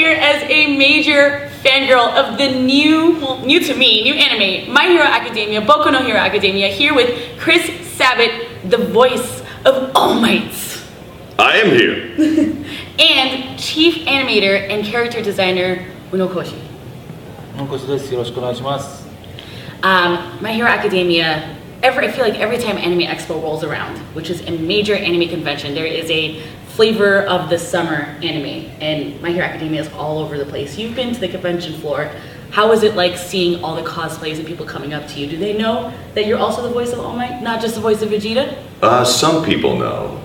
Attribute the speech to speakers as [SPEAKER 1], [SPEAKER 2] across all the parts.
[SPEAKER 1] here as a major fangirl of the new to me, new anime, My Hero Academia, Boku no Hero Academia, here with Chris Sabat, the voice of All Might.
[SPEAKER 2] I am here.
[SPEAKER 1] And Chief Animator and Character Designer, Uno Koshi. My Hero Academia, I feel like every time Anime Expo rolls around, which is a major anime convention, there is a flavor of the summer anime, and My Hero Academia is all over the place. You've been to the convention floor. How is it like seeing all the cosplays and people coming up to you? Do they know that you're also the voice of All Might, not just the voice of Vegeta?
[SPEAKER 2] Some people know.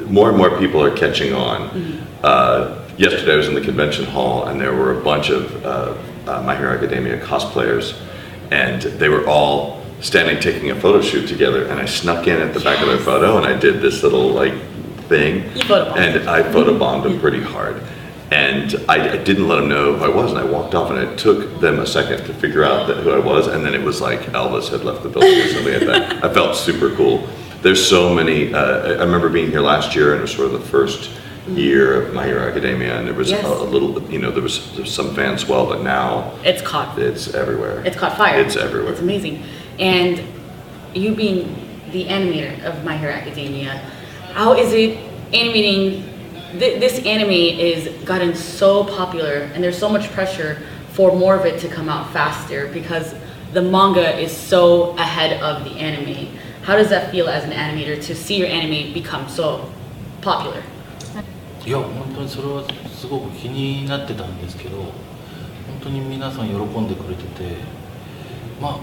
[SPEAKER 2] More and more people are catching on. Mm-hmm. Yesterday I was in the convention hall and there were a bunch of My Hero Academia cosplayers, and they were all standing taking a photo shoot together, and I snuck in at the back of their photo and I did this little like thing.
[SPEAKER 1] You photobombed.
[SPEAKER 2] And I photobombed them pretty hard. And I didn't let them know who I was, and I walked off, and it took them a second to figure out who I was, and then it was like Elvis had left the building or something like that. I felt super cool. There's so many, I remember being here last year, and it was sort of the first year of My Hero Academia, and there was a little, there was some fan swell, but now it's everywhere.
[SPEAKER 1] It's caught fire.
[SPEAKER 2] It's everywhere.
[SPEAKER 1] It's amazing. And you being the animator of My Hero Academia, how is it animating? This anime is gotten so popular, and there's so much pressure for more of it to come out faster because the manga is so ahead of the anime. How does that feel as an animator to see your anime become so popular?
[SPEAKER 3] いや、本当にそれはすごく気になってたんですけど、本当に皆さん喜んでくれてて、ま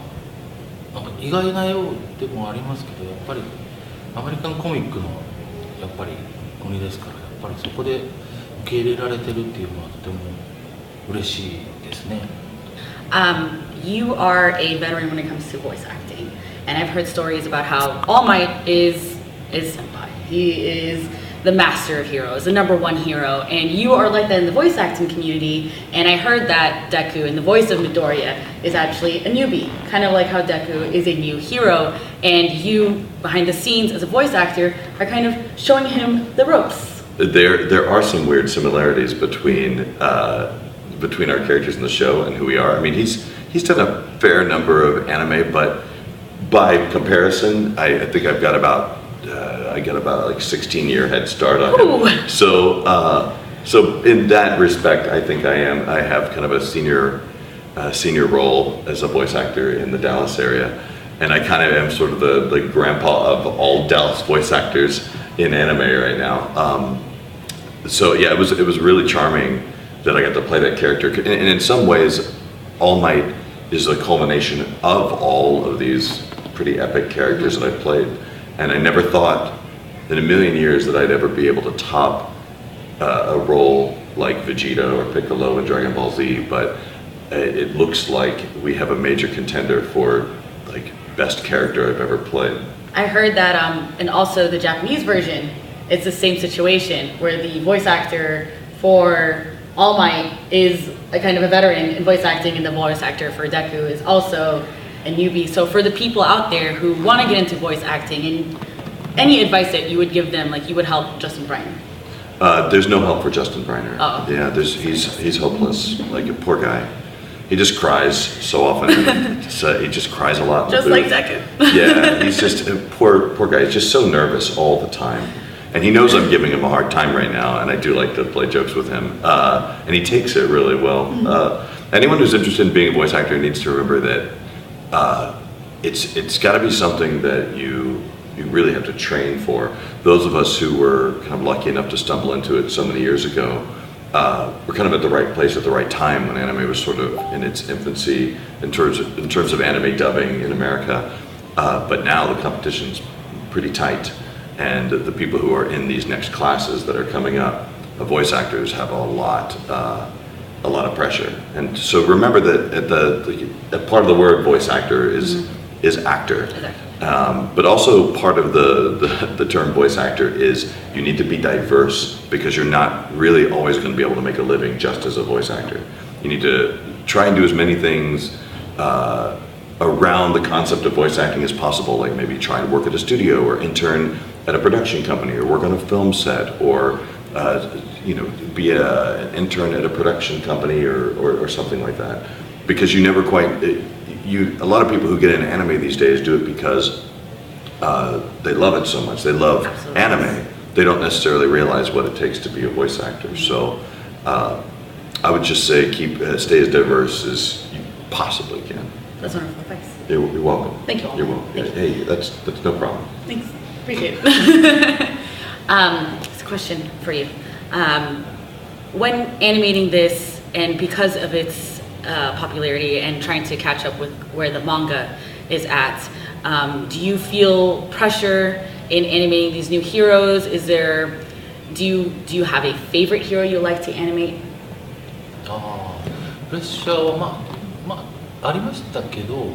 [SPEAKER 3] あなんか意外なようでもありますけど、やっぱりアメリカンコミックのやっぱり国ですから、やっぱりそこで受け入れられてるっていうのはとても嬉しいですね。
[SPEAKER 1] You are a veteran when it comes to voice acting, and I've heard stories about how All Might is senpai. He is the master of heroes, the #1 hero, and you are like that in the voice acting community. And I heard that Deku, in the voice of Midoriya, is actually a newbie, kind of like how Deku is a new hero, and you, behind the scenes as a voice actor, are kind of showing him the ropes.
[SPEAKER 2] There are some weird similarities between our characters in the show and who we are. I mean, he's done a fair number of anime, but by comparison, I think I got about like 16-year head start on him. So in that respect, I think I have kind of a senior role as a voice actor in the Dallas area, and I kind of am sort of the grandpa of all Dallas voice actors in anime right now. So yeah, it was really charming that I got to play that character, and in some ways, All Might is a culmination of all of these pretty epic characters that I played. And I never thought in a million years that I'd ever be able to top a role like Vegeta or Piccolo in Dragon Ball Z, but it looks like we have a major contender for like best character I've ever played.
[SPEAKER 1] I heard that, and also the Japanese version, it's the same situation where the voice actor for All Might is a kind of a veteran in voice acting, and the voice actor for Deku is also a newbie. So for the people out there who want to get into voice acting, and any advice that you would give them, like you would help Justin Briner?
[SPEAKER 2] There's no help for Justin Briner.
[SPEAKER 1] Oh.
[SPEAKER 2] Yeah, he's hopeless. Like a poor guy. He just cries so often. He just cries a lot.
[SPEAKER 1] Just like Deku.
[SPEAKER 2] Yeah, he's just a poor guy. He's just so nervous all the time. And he knows I'm giving him a hard time right now, and I do like to play jokes with him. And he takes it really well. Anyone who's interested in being a voice actor needs to remember that it's got to be something that you really have to train for. Those of us who were kind of lucky enough to stumble into it so many years ago, were kind of at the right place at the right time when anime was sort of in its infancy in terms of anime dubbing in America. But now the competition's pretty tight, and the people who are in these next classes that are coming up, voice actors have a lot of pressure. And so remember that the part of the word voice actor is actor. But also part of the term voice actor is you need to be diverse, because you're not really always going to be able to make a living just as a voice actor. You need to try and do as many things around the concept of voice acting as possible, like maybe try and work at a studio or intern at a production company or work on a film set or be an intern at a production company or something like that, because you never quite. A lot of people who get into anime these days do it because they love it so much. They love
[SPEAKER 1] Absolutely.
[SPEAKER 2] Anime. They don't necessarily realize what it takes to be a voice actor. So I would just say stay as diverse as you possibly can.
[SPEAKER 1] That's wonderful advice.
[SPEAKER 2] You're welcome.
[SPEAKER 1] Thank you.
[SPEAKER 2] You're welcome.
[SPEAKER 1] Thank you.
[SPEAKER 2] Hey, that's no problem.
[SPEAKER 1] Thanks. Appreciate it. It's a question for you. When animating this, and because of its popularity and trying to catch up with where the manga is at, do you feel pressure in animating these new heroes? Do you have a favorite hero you like to animate?
[SPEAKER 3] プレッシャーはありましたけど、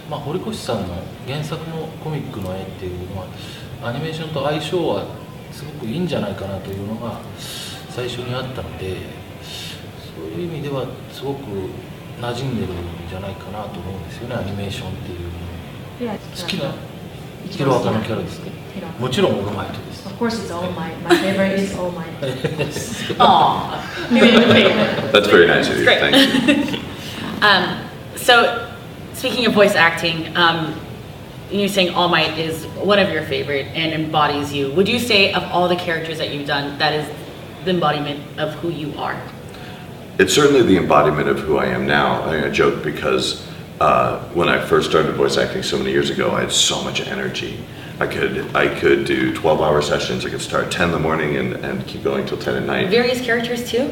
[SPEAKER 3] 堀越さんの原作のコミックの絵っていうのはアニメーションと相性はすごくいいんじゃないかなというのが最初にあったので、そういう意味ではすごく馴染んでるんじゃないかなと思うんですよね、アニメーションっていうの。好きなヒロアカのキャラですか？もちろんオールマイトです。
[SPEAKER 4] Of course it's All Might. My favorite is All Might.
[SPEAKER 1] Aww.
[SPEAKER 2] That's very nice of you.
[SPEAKER 1] Great.
[SPEAKER 2] Thank you.
[SPEAKER 1] So, speaking of voice acting, you're saying All Might is one of your favorite and embodies you. Would you say of all the characters that you've done, that is the embodiment of who you are?
[SPEAKER 2] It's certainly the embodiment of who I am now. I joke because when I first started voice acting so many years ago, I had so much energy. I could do 12-hour sessions. I could start at 10 in the morning and keep going till 10 at night.
[SPEAKER 1] Various characters too?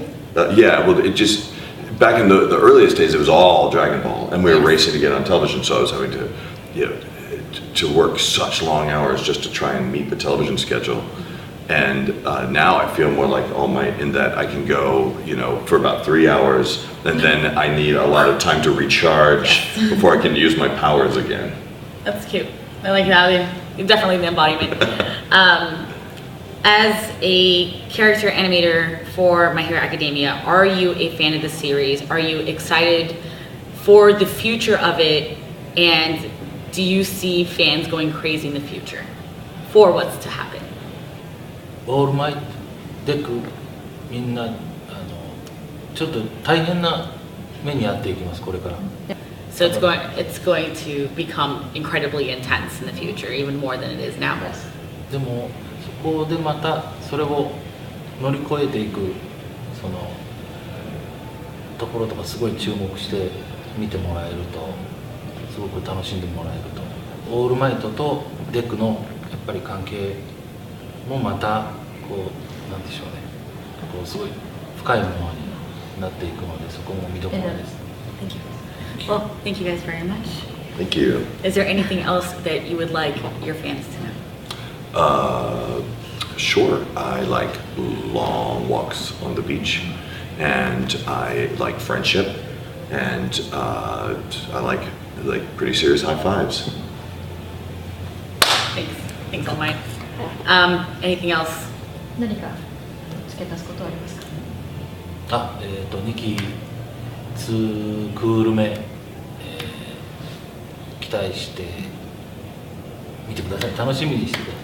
[SPEAKER 2] Yeah, well, it just, back in the earliest days, it was all Dragon Ball, and we were racing to get on television, so I was having to work such long hours just to try and meet the television schedule. And now I feel more like All Might in that I can go, for about 3 hours, and then I need a lot of time to recharge before I can use my powers again.
[SPEAKER 1] That's cute. I like that. Definitely the embodiment. As a character animator for My Hero Academia, are you a fan of the series? Are you excited for the future of it? And do you see fans going crazy in the future for what's to happen?
[SPEAKER 3] オールマイト、デク、みんなちょっと大変な目に遭っていきます、これから。
[SPEAKER 1] So it's going to become incredibly intense in the future, even more than it is now.
[SPEAKER 3] でもそこでまたそれを乗り越えていくそのところとかすごい注目して見てもらえるとすごく楽しんでもらえると。オールマイトとデクのやっぱり関係もまたなんでしょうね、すごい深いものになっていくのでそこも見どころです。
[SPEAKER 1] Thank you. Well, thank you guys very much.
[SPEAKER 2] Thank you.
[SPEAKER 1] Is there anything else that you would like your fans to know?
[SPEAKER 2] Sure. I like long walks on the beach, and I like friendship, and I like pretty serious high fives.
[SPEAKER 1] Thanks. Thanks, All Might. Anything else?
[SPEAKER 4] 何か付け足すことはありますか？
[SPEAKER 3] 2期2クール目、期待して見てください。楽しみにしてください。